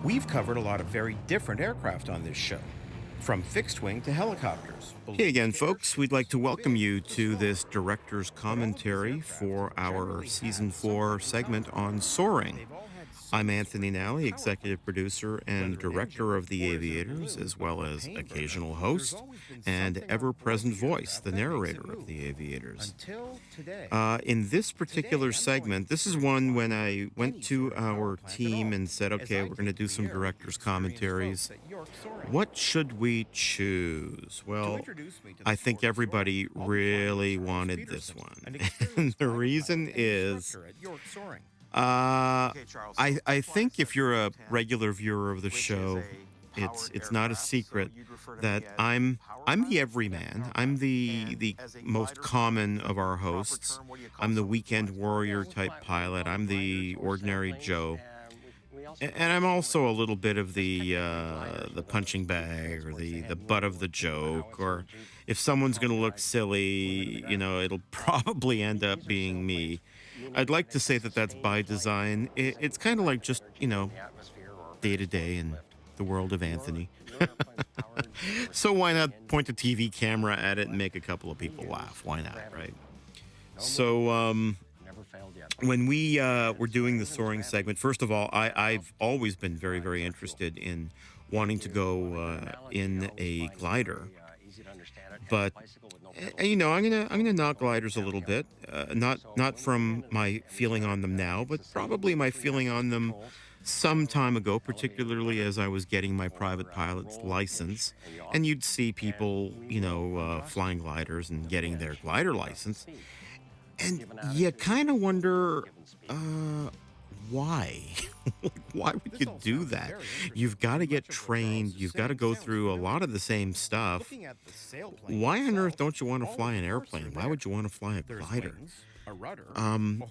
We've covered a lot of very different aircraft on this show, from fixed wing to helicopters, Hey balloon again, stairs, folks. We'd like to so welcome big, you so to small. this director's But all of these commentary aircraft for our generally season had 4 something in segment common. on Soaring. They've all had I'm some sort Anthony of Nalli, power executive plant. producer and Whether an director engine, of the or is it a Aviators, balloon as or well as propane burner, occasional there's host always been and something on ever board present the voice, aircraft the that makes it narrator of move. the Aviators. Until today. In this Today, particular I'm going to segment, this is consider one when flying on I went any sort to of power our plant at team all, and said, as okay, I we're going to take do to the some air with the director's experienced commentaries. folks at York Soaring. What should we choose? To Well, introduce me to the I think sport of soaring, everybody I'll be flying with really Charles wanted this Peterson, one. an And experienced the glider pilot reason and is instructor at York Soaring. uh Okay, Charles. So I you fly a think if you're Cessna a 210, regular viewer of the which is show, a it's powered it's not a aircraft, so secret you'd refer to that me as a I'm power I'm the pilot? everyman. I'm the And the as a most glider pilot, common of our proper hosts. term, what do you call I'm the someone who weekend flies warrior gliders? type pilot. I'm the ordinary Joe. We also And call I'm them also a soaring. little bit of That's technically the gliders punching without two bag or transports. They the have butt more of the joke, howitzer or Jeep if someone's going to look combat equipment in the silly, ground. it'll probably end up These are being me. sailplanes, meaning I'd like they to can say that that's sustain by flight design. without It's kind of like sacrificing just, energy in the atmosphere or day to day explosive in lift. the world of Your Anthony. your airplane's powered by a So why reciprocating not point a engine TV camera at it and make a electric couple of they people use laugh? Why not, gravity right? feed. No So, never failed yet. when we And were so doing the engines soaring gravity segment, first of all, I've always been very, drives very our fuel. interested in wanting to If you go want a good analogy, in I always a find it glider. very, easy to understand it as a But bicycle with no and, pedals. I'm gonna knock So gliders a little downhill. bit. Not So not when we get from into this my and we feeling start on them now, but succeeding probably with my the free feeling access on them controls, some so time ago, elevated particularly rudder as I was getting my private for pilot's roll, pitch, license. and yaw, And you'd see and people, we will adjust flying gliders and the getting their pitch glider to adjust the license. speed. And Given you attitude, kind of wonder, given speed. uh, why? Like, why would This you all do sounds that? very interesting, You've got to and get much of what Charles trained. is You've got to saying go sounds through a lot familiar. of the same stuff. Looking at the sailplane Why on earth itself, don't you want to all fly of an the parts are airplane? Why there. would you want to fly a There's glider? wings, a rudder, a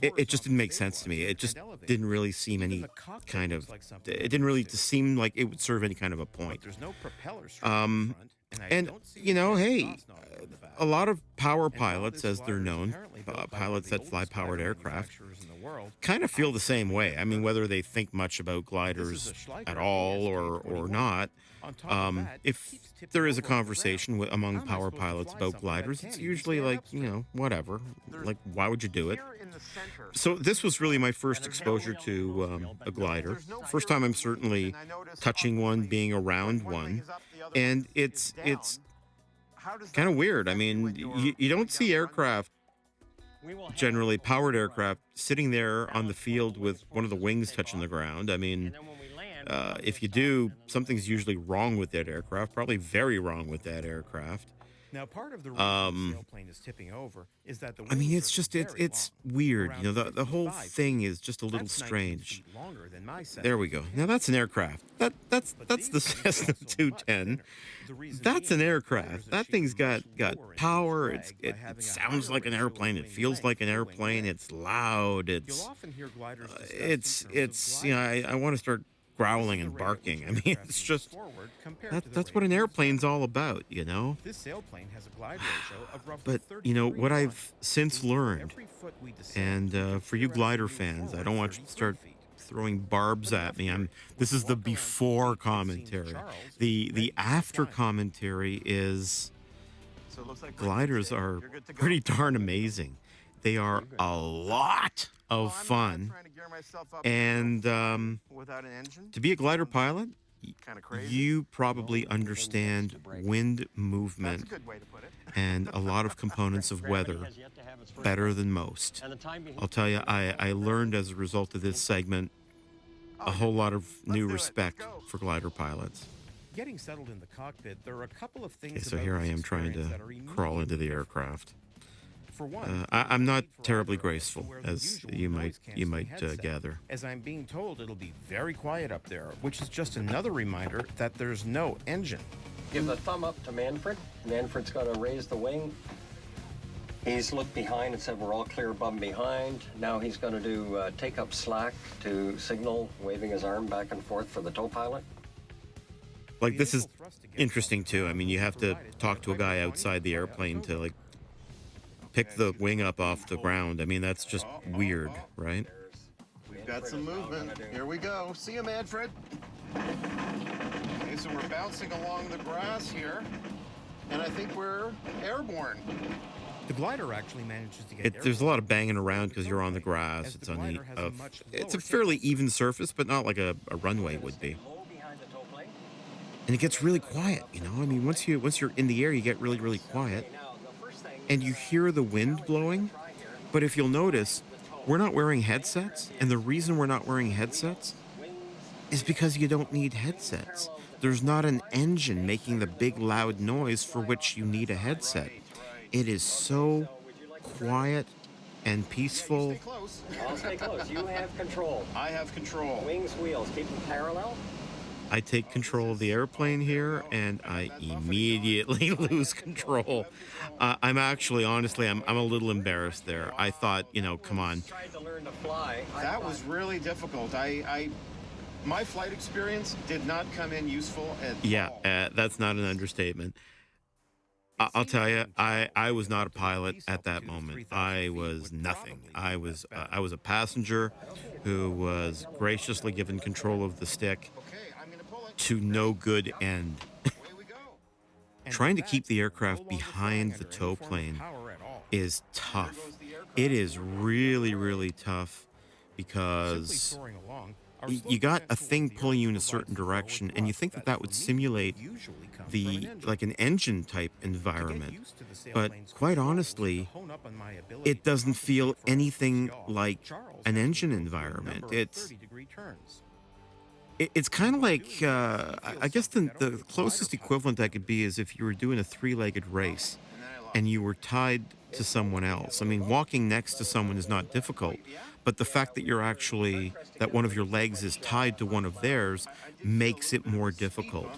It just didn't horizontal make sense to me. stabilizer, It just and elevators. didn't really seem Even any the cockpit kind looks of. like something It we didn't really used to. seem like it would serve any kind of a But point. there's no propeller strap in the Um, front, and I and don't see an hey, exhaust nozzle in the back. a lot of power And while pilots, this as they're glider is known, apparently built by one of pilots the that fly oldest glider powered aircraft, manufacturers in the world, kind of feel I the same personally way. never I mean, heard of whether it. they think much about This is a gliders Schleicher at all or ASK-21. not. On top of that, it If keeps tipping there is a over on the conversation ground. among How am I power supposed to pilots fly about something that gliders, can't it's even usually stand like, up straight? whatever. There's Like, why would you do it? here in the center. So this was really my first And there's no exposure wheel on the to nose wheel, but a glider. There's no First fear time of I'm wings, certainly and I noticed touching one, obviously being around when one wing one, is up, the other and one it's is down. it's How does kind of that weird. I affect you mean, when you're you going don't down see the runway? aircraft, We will have generally a powered low rudder. aircraft, sitting there on the Balance while field the with wings one of the forces wings take touching the off. ground. I mean, And then when we land, we come to if a you stop, do, and then the something's wings usually wrong with that aircraft. Probably very wrong with that aircraft. Now, part of the reason the Um, sailplane is tipping over is that the I mean, wings it's are just very it's long, weird. around The whole 55 thing feet. is just a little That's 19 strange. feet longer than my There we 7 go. Now that's an aircraft. That's But that's the these things are Cessna also much 210. thinner. The reason That's being an that aircraft. gliders That achieve thing's much got lower engine power. drag by It having a sounds higher like an ratio of airplane. It wing feels like an length to wing airplane. width. It's loud. You'll often hear gliders discussed in terms of It's glide I want to start growling This is and the rate at which barking. I an mean, aircraft it's moves just forward compared to the that's rate what it an moves airplane's backward. all about. This sailplane has a glide ratio of roughly But 33 what to 1, I've since meaning for learned, every foot we descend, and we can for you theoretically glider move fans, I forward don't want you to 33 start feet. throwing barbs But at enough me. theory. This When is you the walk around the before fleet, it seems commentary. Charles The is ready to after fly. commentary is So it looks like gliders are pretty darn amazing. They are a lot of fun. And without an engine, to be a glider pilot, kind of crazy. you probably understand wind That's a movement good way to put it. and a lot of components of Gravity weather has yet to have its first better flight. than most. And the time being I'll tell you, I learned as a result of this segment a whole lot of new do it. respect Let's go. for glider pilots. Getting settled in the cockpit, there are a couple of things Okay, so about here I this am trying experience that to are crawl into immediately the different. aircraft. For one, I'm not for terribly either of us to graceful, wear the as usual you noise-canceling might headset, gather. as I'm being told it'll be very quiet up there, which is just another reminder that there's no engine. Give a thumb up to Manfred. Manfred's going to raise the wing. He's looked behind and said we're all clear above and behind. Now he's going to do take up slack to signal, waving his arm back and forth for the tow pilot. Like, The this is initial thrust to get interesting up too. I mean, you have to provided talk by to a guy Piper outside the Bunny airplane to, October. like, pick the wing up off the ground. I mean, that's just weird, right? We've got some movement. Here we go. See you, Manfred. Okay, so we're bouncing along the grass here, and I think we're airborne. The glider actually manages to get There's a lot of banging around because you're on the grass. It's it's a fairly even surface, but not like a runway would be. Low behind the toe plane. And it gets really quiet, you know? I mean, once you're in the air, you get really, really quiet. Okay, now the first thing And you hear the wind blowing. But if you'll notice, we're not wearing headsets. And the reason we're not wearing headsets is because you don't need headsets. There's not an engine making the big loud noise for which you need a headset. It is so quiet and peaceful. Stay close. I'll stay close. You have control. I have control. Wings, wheels, keep them parallel. I take control of the airplane here, and I immediately lose control. I'm actually, honestly, I'm a little embarrassed there. I thought, you know, come on. Tried to learn to fly. That was really difficult. My flight experience did not come in useful at Yeah, all. that's not an understatement. I'll tell you, I was not a pilot at that moment. I was nothing. I was a passenger who was graciously given control of the stick Okay, I'm gonna pull it. to no good end. Away we go. Trying to keep the aircraft behind the tow plane is tough. It is really, really tough because you got a thing pulling you in a certain direction, and you think that that would simulate like an engine type environment. But quite honestly, it doesn't feel anything like an engine environment. It's kind of like, I guess the closest equivalent I could be is if you were doing a three-legged race and you were tied to someone else. I mean, walking next to someone is not difficult, but the fact that that one of your legs is tied to one of theirs makes it more difficult.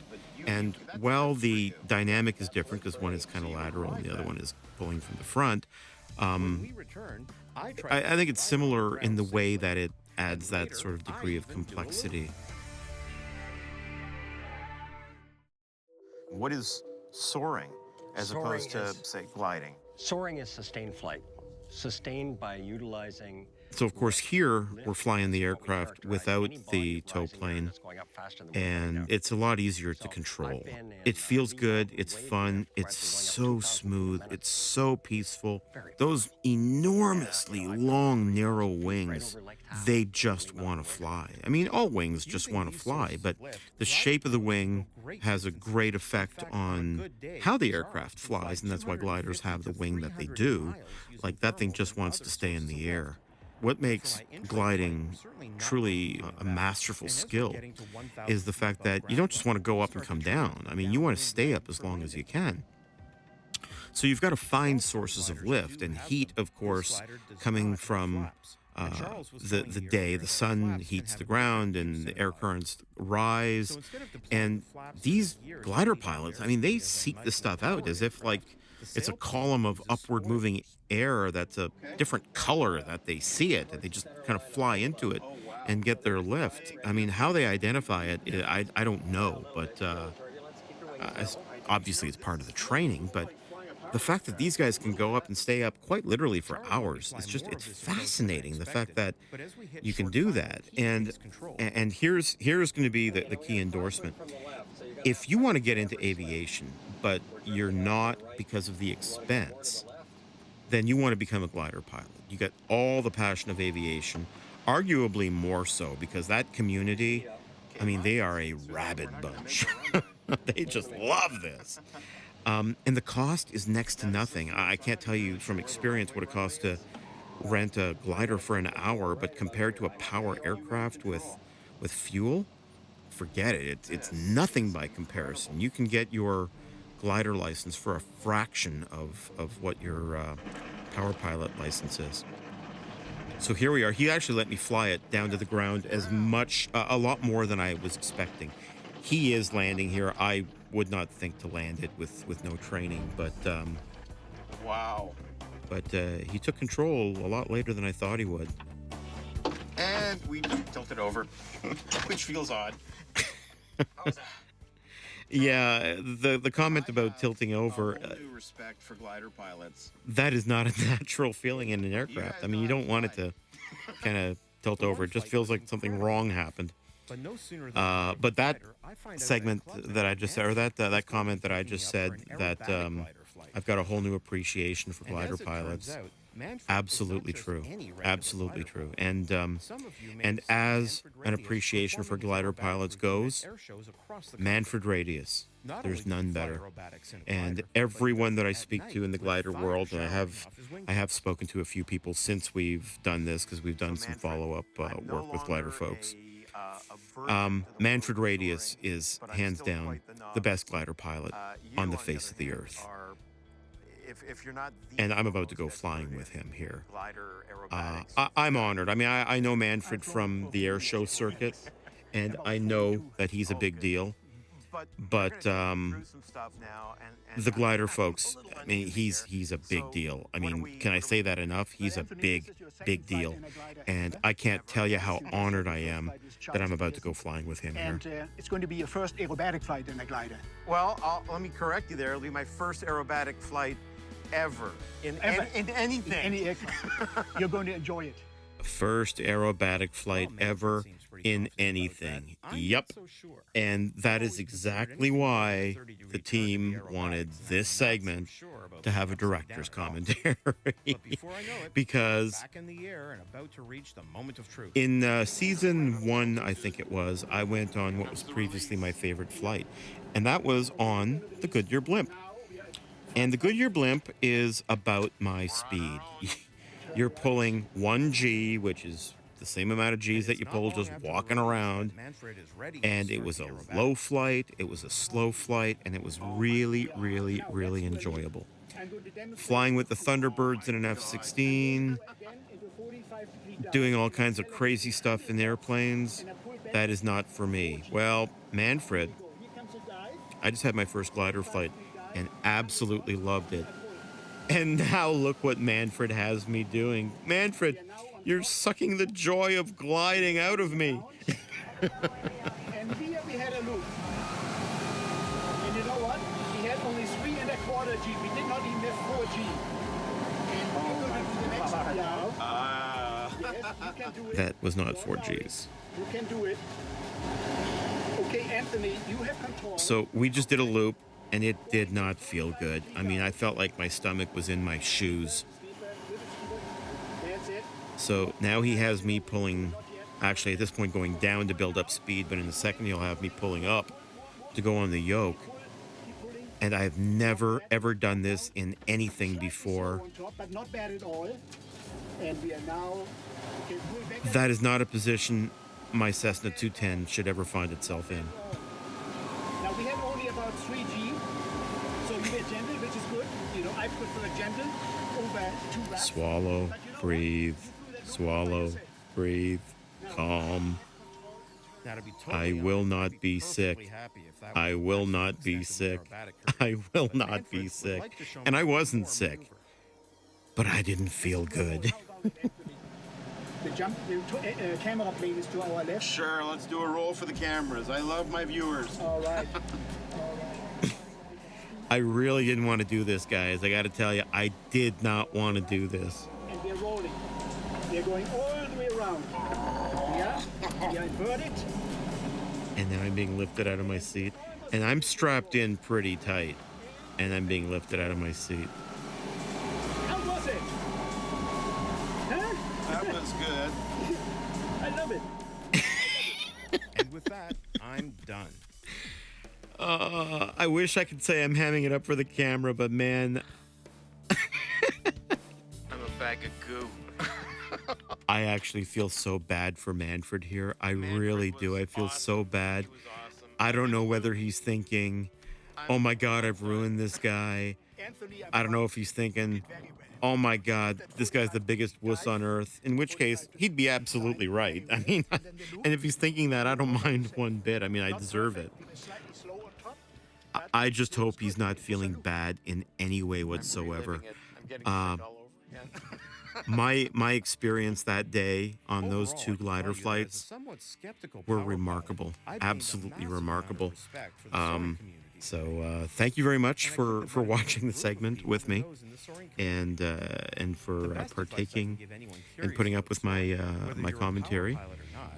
And while the dynamic is different because one is kind of lateral and the other one is pulling from the front, I think it's similar in the way that it adds that sort of degree of complexity. What is soaring as opposed to, say, gliding? Soaring is sustained flight. Sustained by utilizing. So, of course, here we're flying the aircraft without the tow plane, and it's a lot easier to control. It feels good, it's fun, it's so smooth, it's so peaceful. Those enormously long, narrow wings, they just want to fly. I mean, all wings just want to fly, but the shape of the wing has a great effect on how the aircraft flies, and that's why gliders have the wing that they do. Like, that thing just wants to stay in the air. What makes gliding truly a masterful skill is the fact that you don't just want to go up and come down. I mean, you want to stay up as long as you can. So you've got to find sources of lift and heat, of course, coming from the day. The sun heats the ground and the air currents rise. And these glider pilots, I mean, they seek this stuff out as if like it's a column of upward moving air that's a different color that they see it, and they just kind of fly into it and get their lift. I mean, how they identify it, I don't know, but obviously it's part of the training. But the fact that these guys can go up and stay up quite literally for hours, it's fascinating, the fact that you can do that. And here's going to be the key endorsement. If you want to get into aviation, but you're not because of the expense, then you want to become a glider pilot. You got all the passion of aviation, arguably more so because that community, I mean, they are a rabid bunch. They just love this. And the cost is next to nothing. I can't tell you from experience what it costs to rent a glider for an hour, but compared to a power aircraft with fuel, forget it. It's nothing by comparison. You can get your glider license for a fraction of what your power pilot license is. So here we are. He actually let me fly it down to the ground a lot more than I was expecting. He is landing here. I would not think to land it with no training, but Wow. But he took control a lot later than I thought he would. And we tilted over, which feels odd. Yeah, the comment about tilting over, All due respect for glider pilots. that is not a natural feeling in an aircraft. I mean, you don't want it to kind of tilt over. It just feels like something wrong happened. But that segment that I just said, or that comment that I just said, that I've got a whole new appreciation for glider pilots. Absolutely true. Absolutely true. And as an appreciation for glider pilots goes, Manfred Radius. There's none better. And everyone that I speak to in the glider world, and I have spoken to a few people since we've done this, because we've done some follow-up work with glider folks. Manfred Radius is hands down the best glider pilot on the face of the earth. If you're not And I'm about to go flying with him here. I'm honored. I mean, I know Manfred from the air show circuit, and I know that he's a big deal. But the glider folks, I mean, he's a big deal. I mean, can I say that enough? He's a big deal. And I can't tell you how honored I am that I'm about to go flying with him here. And it's going to be your first aerobatic flight in a glider. Well, let me correct you there. It'll be my first aerobatic flight ever in anything. In any aircraft. You're going to enjoy it. First aerobatic flight ever in anything. Yep. And that is exactly why the team wanted this segment to have a director's commentary. Because in season 1, I think it was, I went on what was previously my favorite flight, and that was on the Goodyear blimp. And the Goodyear blimp is about my speed. You're pulling 1G, which is the same amount of G's that you pull just walking around. And it was a low flight, it was a slow flight, and it was really enjoyable. Flying with the Thunderbirds in an F-16, doing all kinds of crazy stuff in airplanes, that is not for me. Well, Manfred, I just had my first glider flight and absolutely loved it. And now look what Manfred has me doing. Manfred, you're sucking the joy of gliding out of me. And here we had a loop. And you know what? We had only 3¼ G. We did not even have 4G. And we're going to do the next one now. Yes, you can do it. That was not 4Gs. You can do it. Okay, Anthony, you have control. So we just did a loop, and it did not feel good. I mean, I felt like my stomach was in my shoes. That's it. So now he has me pulling, actually at this point going down to build up speed, but in a second he'll have me pulling up to go on the yoke. And I've never ever done this in anything before. But not bad at all. And we are now... That is not a position my Cessna 210 should ever find itself in. Now we have only about 3G, so you get gentle, which is good. You know, I prefer gentle over 2 raps. Swallow, breathe, swallow, breathe, calm. I will not be sick. I will not be sick. I will not be sick. And I wasn't sick, but I didn't feel good. The camera plane is to our left. Sure, let's do a roll for the cameras. I love my viewers. All right. I really didn't want to do this, guys. I got to tell you, I did not want to do this. And we're rolling. We're going all the way around. Yeah? We are inverted. And now I'm being lifted out of my seat. And I'm strapped in pretty tight. And I'm being lifted out of my seat. How was it? Huh? That was good. I love it. And with that, I'm done. I wish I could say I'm hamming it up for the camera, but man, I'm a bag of goo. I actually feel so bad for Manfred here. I really do. I feel so bad. I don't know whether he's thinking, oh my God, I've ruined this guy. I don't know if he's thinking, oh my God, this guy's the biggest wuss on earth. In which case, he'd be absolutely right. I mean, and if he's thinking that, I don't mind one bit. I mean, I deserve it. I just hope he's not feeling bad in any way whatsoever. My experience that day on those 2 glider flights were remarkable, absolutely remarkable. So thank you very much for watching the segment with me, and for partaking and putting up with my my commentary.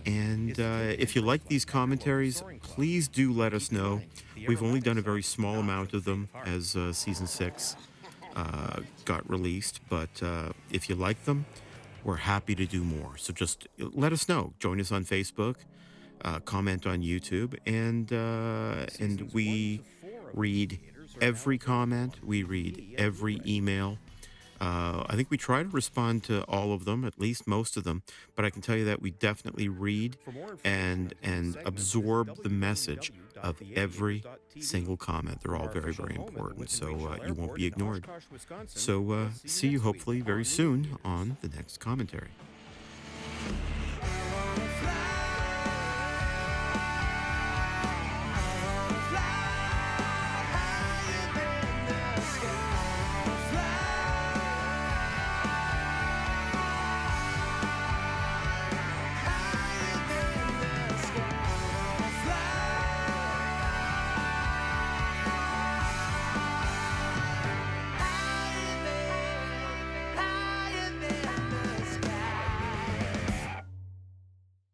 And if you like these commentaries, please do let us know. We've only done a very small amount of them as season 6 got released, but if you like them, we're happy to do more. So just let us know. Join us on Facebook, comment on YouTube, and we read every comment. We read every email. I think we try to respond to all of them, at least most of them, but I can tell you that we definitely read and absorb the message of every single comment. They're all very, very important, so you won't be ignored. So see you hopefully very soon on the next commentary.